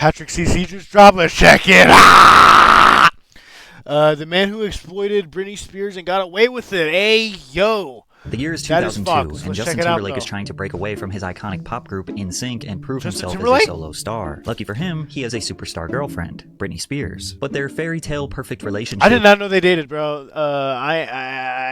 Patrick CC just dropped. Let's check it. Ah! The man who exploited Britney Spears and got away with it. Hey, yo. The year is That is 2002, fucked. and Let's Justin check it out, Timberlake is though. trying to break away from his iconic pop group NSYNC and prove Justin himself Timberlake? as a solo star. Lucky for him, he has a superstar girlfriend, Britney Spears. But their fairy tale perfect relationship... I did not know they dated, bro. I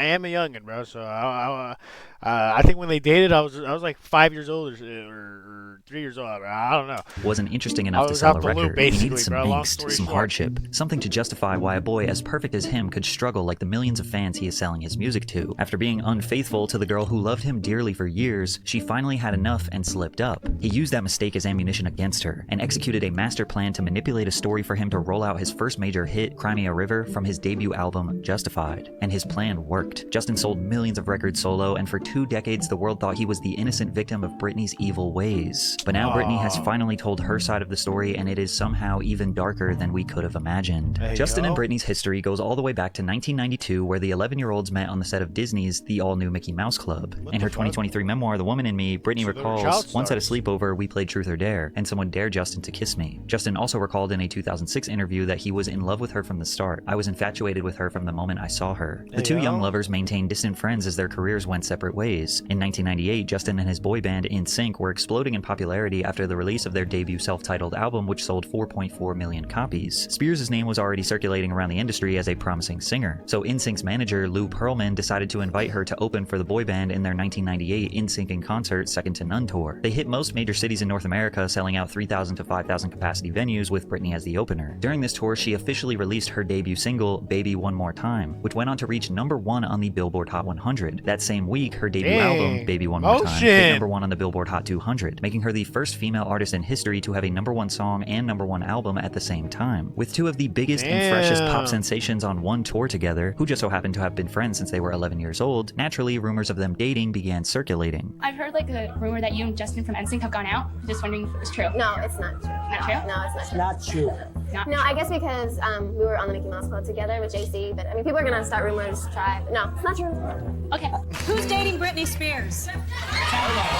am a youngin, bro. So I think when they dated, I was like 5 years old or 3 years old. I don't know. wasn't interesting I enough to was sell out a the loop, record. He basically, needed some bro. Long angst, story some short. hardship, something to justify why a boy as perfect as him could struggle like the millions of fans he is selling his music to. After being unfaithful to the girl who loved him dearly for years, she finally had enough and slipped up. He used that mistake as ammunition against her, and executed a master plan to manipulate a story for him to roll out his first major hit, Cry Me a River, from his debut album, Justified. And his plan worked. Justin sold millions of records solo, and for 2 decades the world thought he was the innocent victim of Britney's evil ways. But now Britney has finally told her side of the story, and it is somehow even darker than we could have imagined. Justin and Britney's history goes all the way back to 1992, where the 11-year-olds met on the set of Disney's The All-New Mickey Mouse Club. In her 2023 memoir, The Woman in Me, Britney recalls, "Once at a sleepover, we played Truth or Dare, and someone dared Justin to kiss me." Justin also recalled in a 2006 interview that he was in love with her from the start. "I was infatuated with her from the moment I saw her." The two young lovers maintained distant friends as their careers went separate ways. In 1998, Justin and his boy band NSYNC were exploding in popularity after the release of their debut self-titled album, which sold 4.4 million copies. Spears' name was already circulating around the industry as a promising singer, so NSYNC's manager, Lou Pearlman, decided to invite her to open for the boy band in their 1998 NSYNC in Concert Second to None tour. They hit most major cities in North America, selling out 3,000 to 5,000 capacity venues with Britney as the opener. During this tour, she officially released her debut single, Baby One More Time, which went on to reach #1 on the Billboard Hot 100. That same week, her debut album, Baby One More Time, hit #1 on the Billboard Hot 200, making her the first female artist in history to have a #1 song and #1 album at the same time. With two of the biggest and freshest pop sensations on one tour together, who just so happened to have been friends since they were 11 years old, naturally rumors of them dating began circulating. I've heard like a rumor that you and Justin from NSYNC have gone out. Just wondering if it was true. No, it's not true. Not true? No, it's Not true. No, I guess because we were on the Mickey Mouse Club together with JC, but I mean, people are gonna start rumors, try, but no, it's not true. Okay. Who's dating Britney Spears?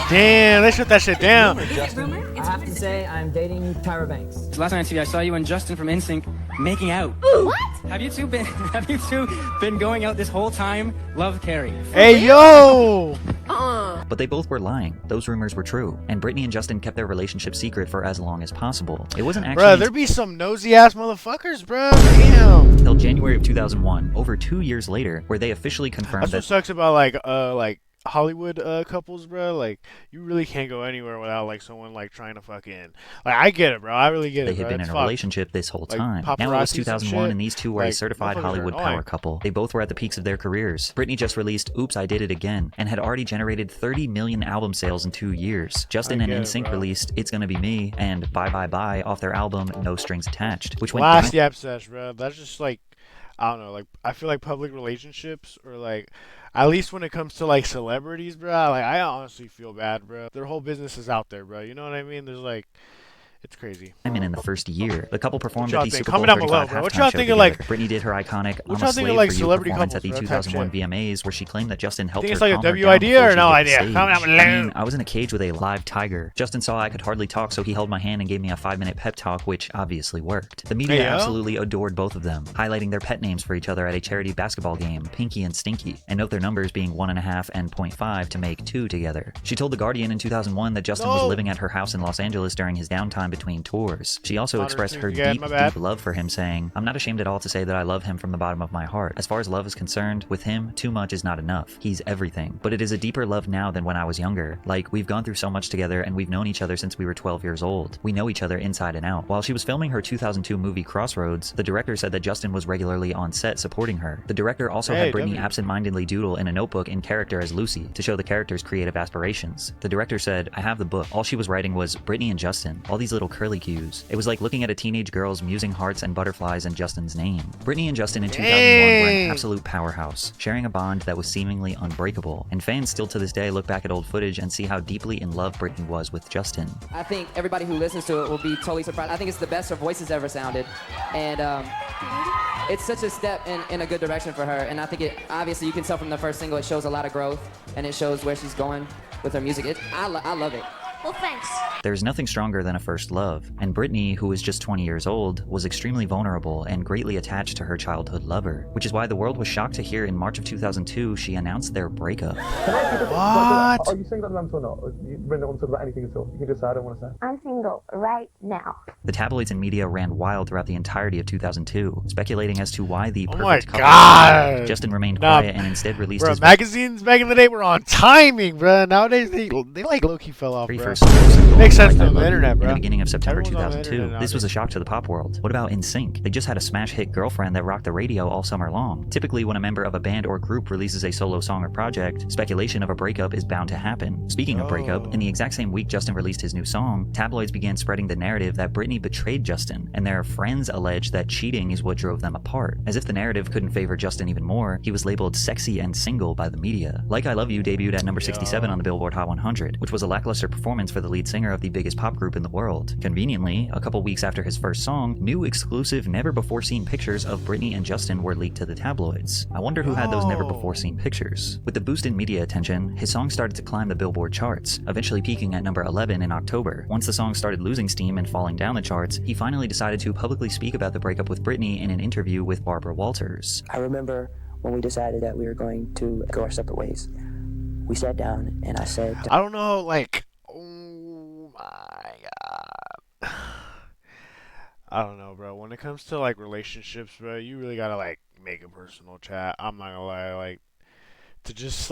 Damn, they shut that shit down. Is it rumor? I have to say, I'm dating Tyra Banks. Last night on TV, I saw you and Justin from NSYNC making out. What? Have you two been going out this whole time? Love, Carrie. Hey, yo! But they both were lying. Those rumors were true. And Britney and Justin kept their relationship secret for as long as possible. It wasn't actually... Bruh, there be some nosy ass motherfuckers, bruh. Damn. Until January of 2001, over 2 years later, where they officially confirmed That's what that... sucks about like Hollywood couples, bro. Like, you really can't go anywhere without like someone like trying to fucking like. I get it, bro. I really get They it. had Bro. been It's in a fucked. relationship this whole Like, time. Now it was paparazzi, 2001 some and these two were a shit. certified Motherfuckers are Hollywood annoying. power couple. They both were at the peaks of their careers. Britney just released Oops, I Did It Again and had already generated 30 million album sales in 2 years. Justin and get it, NSYNC bro. released It's Gonna Be Me and Bye Bye Bye off their album No Strings Attached, which went Last Yap Sesh, bro. That's just like, I don't know. Like, I feel like public relationships or like, at least when it comes to like celebrities, bro. Like, I honestly feel bad, bro. Their whole business is out there, bro. You know what I mean? There's like, it's crazy. in the first year. The couple performed What at y'all the think? Super Bowl Comment down 35 below, bro. What halftime y'all show think of, together. like- Britney did her iconic What I'm y'all a think Slave of, like, for You celebrity performance at the couples, bro, type 2001 shit? VMAs, where she claimed that Justin helped Think her it's like a calm her W down idea before or she no hit the idea? stage. Comment down I below. mean, I was in a cage with a live tiger. Justin saw I could hardly talk, so he held my hand and gave me a 5-minute pep talk, which obviously worked. The media Hey, yo. absolutely adored both of them, highlighting their pet names for each other at a charity basketball game, Pinky and Stinky, and note their numbers being 1.5 and 0.5 to make 2 together. She told The Guardian in 2001 that Justin was living at her house in Los Angeles during his downtime between tours. She also Honor expressed to her again, deep, my bad. deep love for him, saying, "I'm not ashamed at all to say that I love him from the bottom of my heart. As far as love is concerned, with him, too much is not enough. He's everything. But it is a deeper love now than when I was younger. Like, we've gone through so much together and we've known each other since we were 12 years old. We know each other inside and out." While she was filming her 2002 movie Crossroads, the director said that Justin was regularly on set supporting her. The director also had Britney absent-mindedly doodle in a notebook in character as Lucy to show the character's creative aspirations. The director said, "I have the book. All she was writing was Britney and Justin, all these little curly cues. It was like looking at a teenage girl's musing hearts and butterflies in Justin's name." Britney and Justin in 2001 were an absolute powerhouse, sharing a bond that was seemingly unbreakable, and fans still to this day look back at old footage and see how deeply in love Britney was with Justin. I think everybody who listens to it will be totally surprised. I think it's the best her voice has ever sounded, and it's such a step in a good direction for her. And I think it, obviously you can tell from the first single, it shows a lot of growth, and it shows where she's going with her music. I love it. Well, thanks. There's nothing stronger than a first love, and Britney, who was just 20 years old, was extremely vulnerable and greatly attached to her childhood lover, which is why the world was shocked to hear in March of 2002 she announced their breakup. What? Are you single at the moment or not? You really don't want to talk about anything at all. You can just say I don't want to say. I'm single right now. The tabloids and media ran wild throughout the entirety of 2002, speculating as to why the Oh perfect my couple God. Justin remained Nah, quiet and instead released Bro, his magazines back in the day were on timing, bro. Nowadays they like low-key fell off, very bro. first solo single, Makes sense Like I on the Love You, internet, in bro. the beginning of September Everyone's on the 2002. internet This was a nowadays. shock to the pop world. What about NSYNC? They just had a smash hit Girlfriend that rocked the radio all summer long. Typically, when a member of a band or group releases a solo song or project, speculation of a breakup is bound to happen. Speaking of breakup, in the exact same week Justin released his new song, tabloids began spreading the narrative that Britney betrayed Justin, and their friends alleged that cheating is what drove them apart. As if the narrative couldn't favor Justin even more, he was labeled sexy and single by the media. Like I Love You debuted at number 67 on the Billboard Hot 100, which was a lackluster performance for the lead singer of the biggest pop group in the world. Conveniently, a couple weeks after his first song, new exclusive never-before-seen pictures of Britney and Justin were leaked to the tabloids. I wonder who had those never-before-seen pictures. With the boost in media attention, his song started to climb the Billboard charts, eventually peaking at number 11 in October. Once the song started losing steam and falling down the charts, he finally decided to publicly speak about the breakup with Britney in an interview with Barbara Walters. I remember when we decided that we were going to go our separate ways. We sat down and I said, I don't know, like, oh my God. I don't know, bro. When it comes to like relationships, bro, you really gotta like make a personal chat. I'm not gonna lie, like to just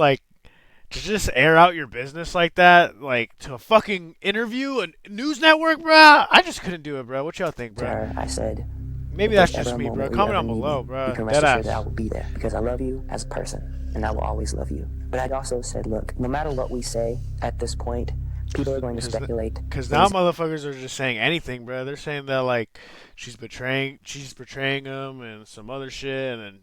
air out your business like that, like to a fucking interview, a news network, bro. I just couldn't do it, bro. What y'all think, to bro? her, I said, Maybe if that's there's just ever a me, bro. moment where you Comment ever down need below, me, bro. you can rest Deadass. assured that I will be there because I love you as a person and I will always love you. But I also said, look, no matter what we say at this point, people are going to speculate. Because now motherfuckers are just saying anything, bro. They're saying that like she's betraying him and some other shit, and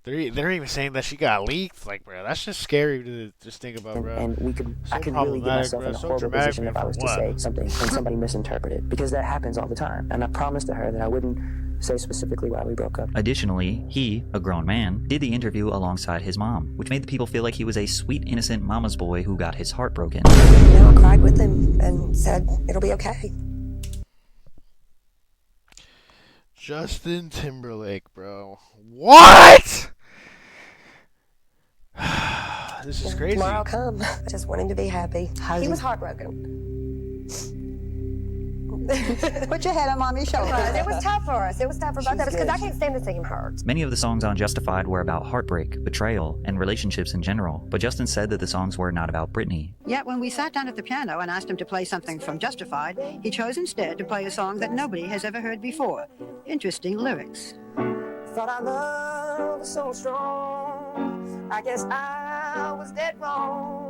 then they're even saying that she got leaked. Like, bro, that's just scary to just think about, bro. And So I could really get problematic, myself bro. in a So horrible dramatic, position if man, I was for to what? say something and somebody misinterpreted, because that happens all the time. And I promised to her that I wouldn't say specifically why we broke up. Additionally, he, a grown man, did the interview alongside his mom, which made the people feel like he was a sweet, innocent mama's boy who got his heart broken. You know, I cried with him and said it'll be okay. Justin Timberlake, bro. What? This is crazy. Tomorrow I'll come. I just want him to be happy. He was heartbroken. Put your head on mommy's shoulder. It was tough for us. It was tough for both of us because I can't stand to see him hurt. Many of the songs on Justified were about heartbreak, betrayal, and relationships in general, but Justin said that the songs were not about Britney. Yet when we sat down at the piano and asked him to play something from Justified, he chose instead to play a song that nobody has ever heard before. Interesting lyrics. Thought our love was so strong. I guess I was dead wrong.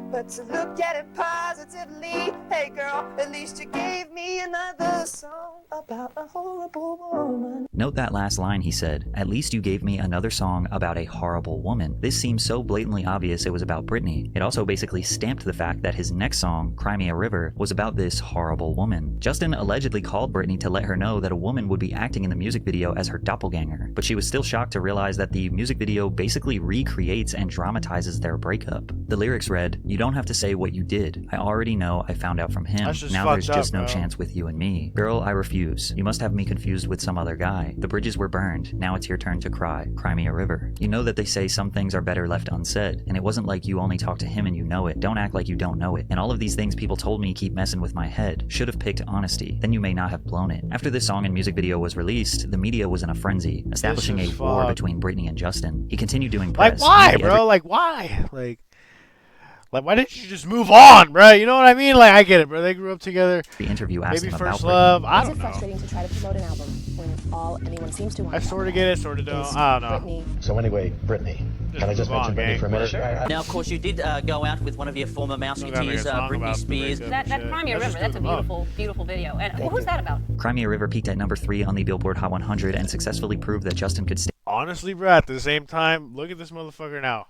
But to look at it positively, hey girl, at least you gave me another song about a horrible woman. Note that last line he said, "At least you gave me another song about a horrible woman." This seems so blatantly obvious it was about Britney. It also basically stamped the fact that his next song, Cry Me a River, was about this horrible woman. Justin allegedly called Britney to let her know that a woman would be acting in the music video as her doppelganger, but she was still shocked to realize that the music video basically recreates and dramatizes their breakup. The lyrics read, "You don't have to say what you did. I already know I found out from him. Now there's just no chance with you and me. Girl, I refuse. You must have me confused with some other guy. The bridges were burned. Now it's your turn to cry. Cry me a river. You know that they say some things are better left unsaid, and it wasn't like you only talk to him and you know it. Don't act like you don't know it. And all of these things people told me keep messing with my head. Should have picked honesty. Then you may not have blown it." After this song and music video was released, the media was in a frenzy, establishing a war between Britney and Justin. He continued doing press. Like, why, bro? Like, why? Like, why didn't you just move on, bro? You know what I mean? Like, I get it, bro. They grew up together. The interview asked maybe him first about love. Britney. I don't Is it know. frustrating to try to promote an album when all anyone seems to want? I sort of get it, sort of don't. I don't know. So anyway, Britney. Can I just mention Britney for a minute? Now, of course, you did go out with one of your former Mouseketeers, Britney Spears. That Cry Me a River, that's a beautiful, beautiful video. And what was that about? Cry Me a River peaked at number 3 on the Billboard Hot 100 and successfully proved that Justin could stay Honestly, bro, at the same time, look at this motherfucker now.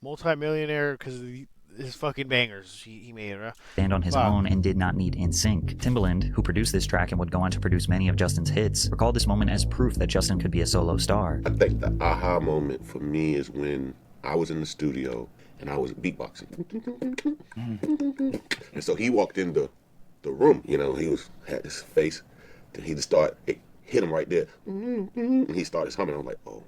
Multi-millionaire because of his fucking bangers he made, bro. stand on his own and did not need NSYNC. Timbaland, who produced this track and would go on to produce many of Justin's hits, recalled this moment as proof that Justin could be a solo star. I think the aha moment for me is when I was in the studio and I was beatboxing. And so he walked in the room, you know, had this face, then he just started, hit him right there, and he started humming. I'm like, oh,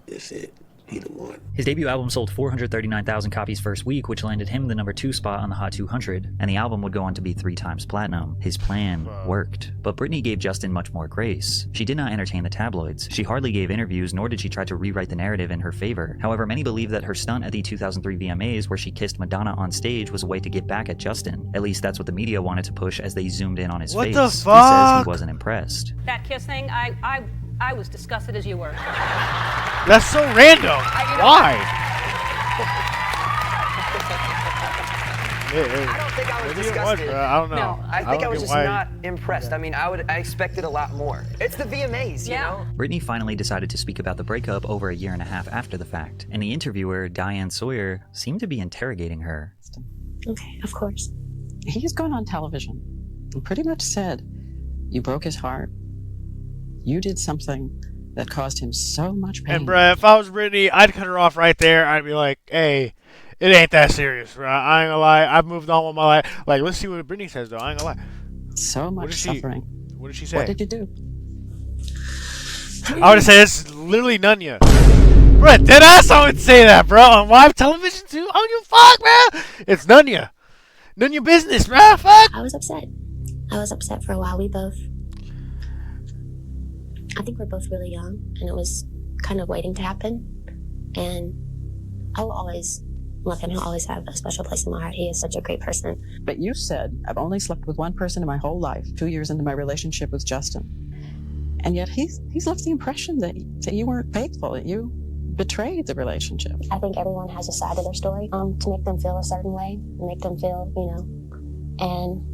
that's it. He the one. His debut album sold 439,000 copies first week, which landed him the number 2 spot on the Hot 200, and the album would go on to be 3 times platinum. His plan worked. But Britney gave Justin much more grace. She did not entertain the tabloids. She hardly gave interviews, nor did she try to rewrite the narrative in her favor. However, many believe that her stunt at the 2003 VMAs, where she kissed Madonna on stage, was a way to get back at Justin. At least that's what the media wanted to push as they zoomed in on his face. The fuck? He says he wasn't impressed. That kiss thing, I was disgusted as you were. That's so random. Why? I don't think I was disgusted. I don't know. No, I think I was just not impressed. I mean, I expected a lot more. It's the VMAs, you know? Britney finally decided to speak about the breakup over a year and a half after the fact, and the interviewer, Diane Sawyer, seemed to be interrogating her. Okay, of course. He's gone on television and pretty much said, you broke his heart. You did something that caused him so much pain. And bruh, if I was Britney, I'd cut her off right there. I'd be like, hey, it ain't that serious, bruh. I ain't gonna lie. I've moved on with my life. Like, let's see what Britney says, though. I ain't gonna lie. So much suffering. What did she say? What did you do? I would have said it's literally Nunya. Bruh, deadass I would say that, bro. On live television, too? I don't give a fuck, bruh. It's Nunya. Nunya business, bruh. Fuck. I was upset. I was upset for a while. I think we're both really young, and it was kind of waiting to happen. And I will always love him. He'll always have a special place in my heart. He is such a great person. But you said, I've only slept with one person in my whole life, 2 years into my relationship with Justin. And yet he's left the impression that you weren't faithful, that you betrayed the relationship. I think everyone has a side of their story to make them feel a certain way, make them feel, and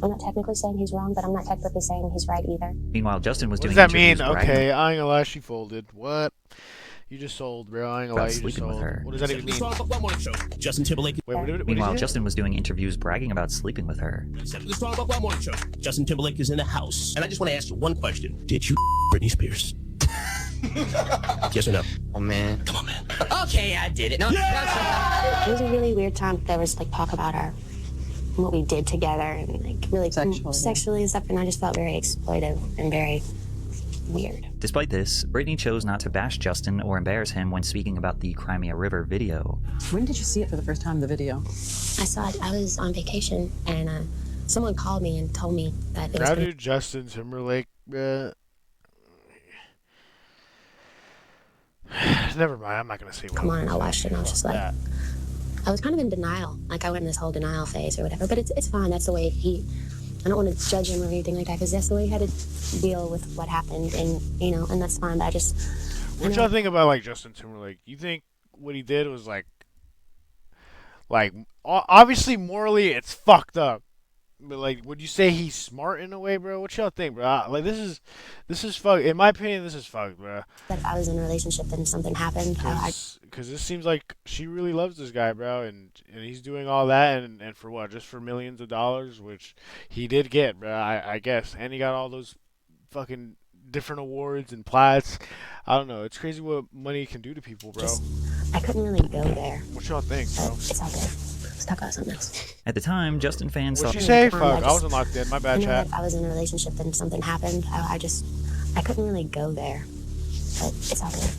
I'm not technically saying he's wrong, but I'm not technically saying he's right either. Meanwhile, Justin was doing What does that mean? interviews Okay, I ain't gonna lie, she folded. What? You just sold, bro. I ain't gonna lie, you just sleeping with sold. her. What does that even mean? Justin Timberlake. Wait, what Meanwhile, did Justin was doing interviews bragging about sleeping with her. The song about one morning show. Justin Timberlake is in the house. And I just want to ask you one question. Did you Britney Spears? Yes or no? Oh, man. Come on, man. Okay, I did it. No. It was a really weird time. There was talk about what we did together and really sexually and stuff, and I just felt very exploitive and very weird. Despite this, Britney chose not to bash Justin or embarrass him when speaking about the Crimea River video. When did you see it for the first time, the video? I saw it. I was on vacation, and someone called me and told me that it was. How did Justin Timberlake? Never mind. I'm not gonna say. Come on, I watched it, and I was just like. Yeah. I was kind of in denial, I went in this whole denial phase or whatever, but it's fine, that's the way I don't want to judge him or anything like that, because that's the way he had to deal with what happened, and, and that's fine, but I just... What y'all think about, Justin Timberlake? You think what he did was, obviously morally it's fucked up, but, would you say he's smart in a way, bro? What y'all think, bro? This is fucked. In my opinion, this is fucked, bro. But if I was in a relationship and something happened, because this seems like she really loves this guy, bro, and he's doing all that, and for what? Just for millions of dollars, which he did get, bro, I guess. And he got all those fucking different awards and plats. I don't know. It's crazy what money can do to people, bro. I couldn't really go there. What y'all think, bro? It's all good. Let's talk about something else. At the time, Justin fans thought... What'd you say? Fuck, I wasn't locked in. My bad, chat. If I was in a relationship and something happened, I couldn't really go there. But it's all good.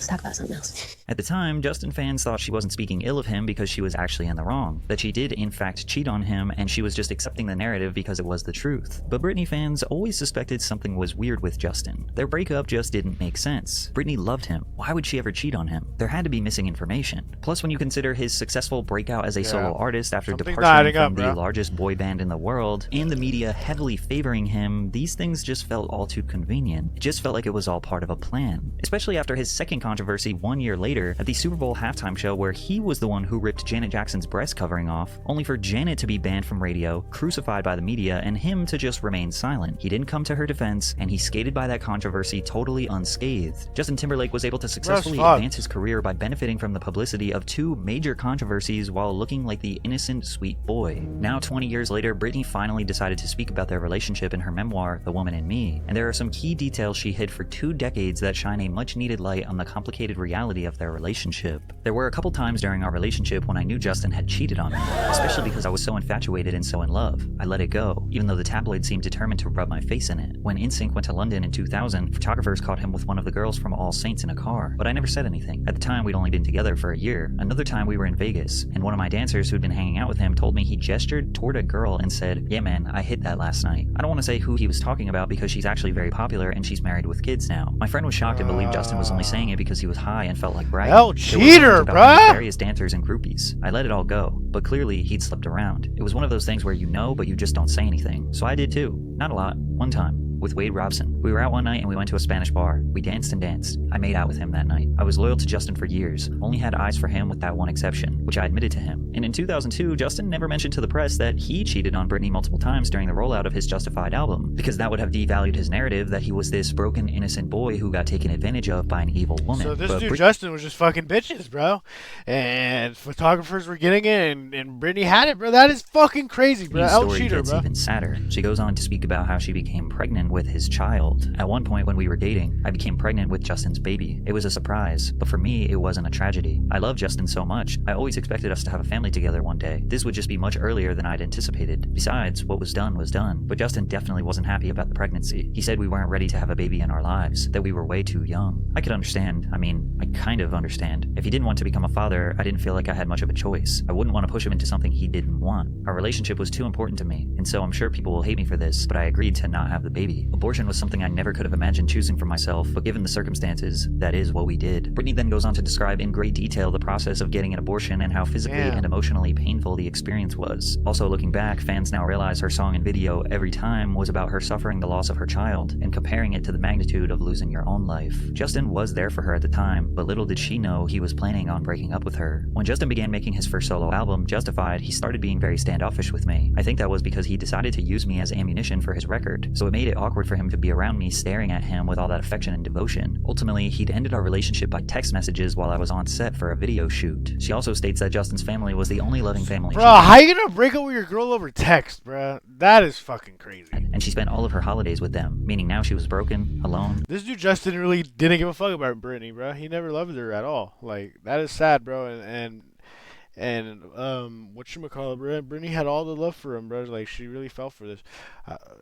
Let's talk about something else. At the time, Justin fans thought she wasn't speaking ill of him because she was actually in the wrong, that she did in fact cheat on him and she was just accepting the narrative because it was the truth. But Britney fans always suspected something was weird with Justin. Their breakup just didn't make sense. Britney loved him. Why would she ever cheat on him? There had to be missing information. Plus, when you consider his successful breakout as a solo artist after departing from the largest boy band in the world, and the media heavily favoring him, these things just felt all too convenient. It just felt like it was all part of a plan. Especially after his second controversy 1 year later at the Super Bowl halftime show, where he was the one who ripped Janet Jackson's breast covering off, only for Janet to be banned from radio, crucified by the media, and him to just remain silent. He didn't come to her defense, and he skated by that controversy totally unscathed. Justin Timberlake was able to successfully advance his career by benefiting from the publicity of 2 major controversies while looking like the innocent, sweet boy. Now, 20 years later, Britney finally decided to speak about their relationship in her memoir, The Woman in Me, and there are some key details she hid for 2 decades that shine a much-needed light on the complicated complicated reality of their relationship. There were a couple times during our relationship when I knew Justin had cheated on me, especially because I was so infatuated and so in love. I let it go, even though the tabloid seemed determined to rub my face in it. When NSYNC went to London in 2000, photographers caught him with one of the girls from All Saints in a car, but I never said anything. At the time, we'd only been together for a year. Another time we were in Vegas, and one of my dancers who'd been hanging out with him told me he gestured toward a girl and said, "Yeah man, I hit that last night." I don't want to say who he was talking about because she's actually very popular and she's married with kids now. My friend was shocked and believed Justin was only saying it because he was high and felt like bragging. Hell, cheater, bruh! Various dancers and groupies. I let it all go, but clearly he'd slipped around. It was one of those things where you know, but you just don't say anything. So I did too. Not a lot. One time. With Wade Robson. We were out one night and we went to a Spanish bar. We danced and danced. I made out with him that night. I was loyal to Justin for years, only had eyes for him with that one exception, which I admitted to him. And in 2002, Justin never mentioned to the press that he cheated on Britney multiple times during the rollout of his Justified album, because that would have devalued his narrative that he was this broken, innocent boy who got taken advantage of by an evil woman. So this dude Justin was just fucking bitches, bro. And photographers were getting it, and Britney had it, bro. That is fucking crazy, bro. El cheater, gets bro. Even sadder. She goes on to speak about how she became pregnant with his child. At one point when we were dating, I became pregnant with Justin's baby. It was a surprise, but for me, it wasn't a tragedy. I love Justin so much. I always expected us to have a family together one day. This would just be much earlier than I'd anticipated. Besides, what was done was done. But Justin definitely wasn't happy about the pregnancy. He said we weren't ready to have a baby in our lives, that we were way too young. I could understand. I mean, I kind of understand. If he didn't want to become a father, I didn't feel like I had much of a choice. I wouldn't want to push him into something he didn't want. Our relationship was too important to me, and so I'm sure people will hate me for this, but I agreed to not have the baby. Abortion was something I never could have imagined choosing for myself, but given the circumstances, that is what we did. Britney then goes on to describe in great detail the process of getting an abortion and how physically and emotionally painful the experience was. Also, looking back, fans now realize her song and video Every Time was about her suffering the loss of her child and comparing it to the magnitude of losing your own life. Justin was there for her at the time, but little did she know he was planning on breaking up with her. When Justin began making his first solo album, Justified, he started being very standoffish with me. I think that was because he decided to use me as ammunition for his record, so it made it awkward for him to be around me staring at him with all that affection and devotion. Ultimately, he'd ended our relationship by text messages while I was on set for a video shoot. She also states that Justin's family was the only loving family. Bro, how you gonna break up with your girl over text, bro? That is fucking crazy. And she spent all of her holidays with them, meaning now she was broken, alone. This dude Justin really didn't give a fuck about Britney, bro. He never loved her at all. Like, that is sad, bro. And whatchamacallit, bro? Britney had all the love for him, bro. Like, she really fell for this.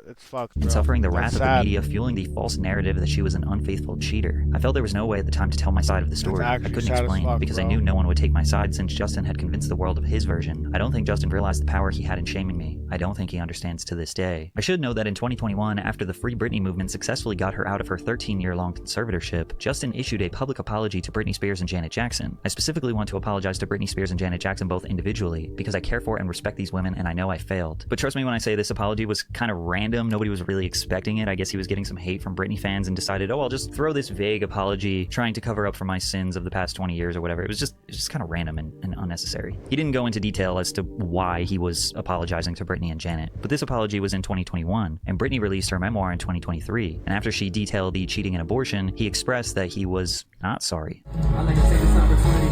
It's fucked, bro. And suffering the wrath That's of the sad. media, fueling the false narrative that she was an unfaithful cheater. I felt there was no way at the time to tell my side of the story. I couldn't explain because I knew no one would take my side since Justin had convinced the world of his version. I don't think Justin realized the power he had in shaming me. I don't think he understands to this day. I should know that in 2021, after the Free Britney movement successfully got her out of her 13-year-long conservatorship, Justin issued a public apology to Britney Spears and Janet Jackson. I specifically want to apologize to Britney Spears and Janet Jackson both individually because I care for and respect these women and I know I failed. But trust me when I say this apology was kind of random. Nobody was really expecting it. I guess he was getting some hate from Britney fans and decided, oh, I'll just throw this vague apology trying to cover up for my sins of the past 20 years or whatever. It was just kind of random and unnecessary. He didn't go into detail as to why he was apologizing to Britney and Janet, but this apology was in 2021 and Britney released her memoir in 2023. And after she detailed the cheating and abortion, he expressed that he was not sorry. I'd like to take this opportunity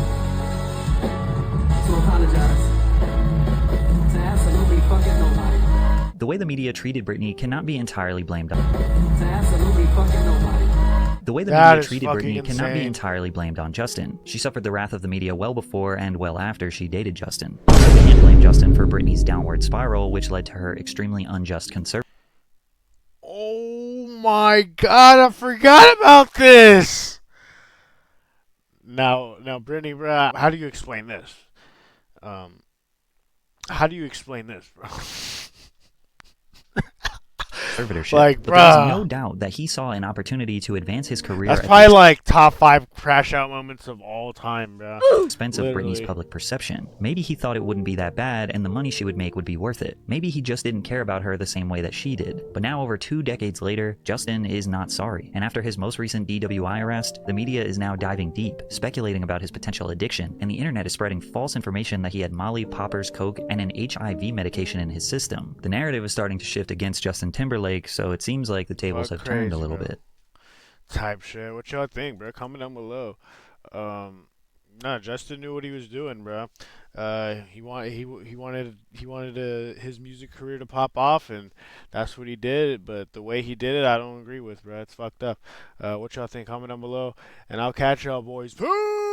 to apologize to absolutely fucking nobody. The way the media treated Britney cannot be entirely blamed on. To absolutely fucking nobody. The way the media treated Britney cannot be entirely blamed on Justin. She suffered the wrath of the media well before and well after she dated Justin. So we can't blame Justin for Britney's downward spiral, which led to her extremely unjust conservative. Oh my god, I forgot about this! Now, Britney, bro, how do you explain this? How do you explain this, bro? Conservatorship. Like, but there's bruh. no doubt that he saw an opportunity to advance his career. That's at probably the like top 5 crash out moments of all time, bro. expense of Britney's public perception. Maybe he thought it wouldn't be that bad and the money she would make would be worth it. Maybe he just didn't care about her the same way that she did. But now over 2 decades later, Justin is not sorry. And after his most recent DWI arrest, the media is now diving deep, speculating about his potential addiction, and the internet is spreading false information that he had Molly, poppers, coke, and an HIV medication in his system. The narrative is starting to shift against Justin Timberlake, so it seems like the tables have turned a little bit. Type shit. What y'all think, bro? Comment down below. No, Justin knew what he was doing, bro. He wanted his music career to pop off, and that's what he did. But the way he did it, I don't agree with, bro. It's fucked up. What y'all think? Comment down below, and I'll catch y'all boys. Peace.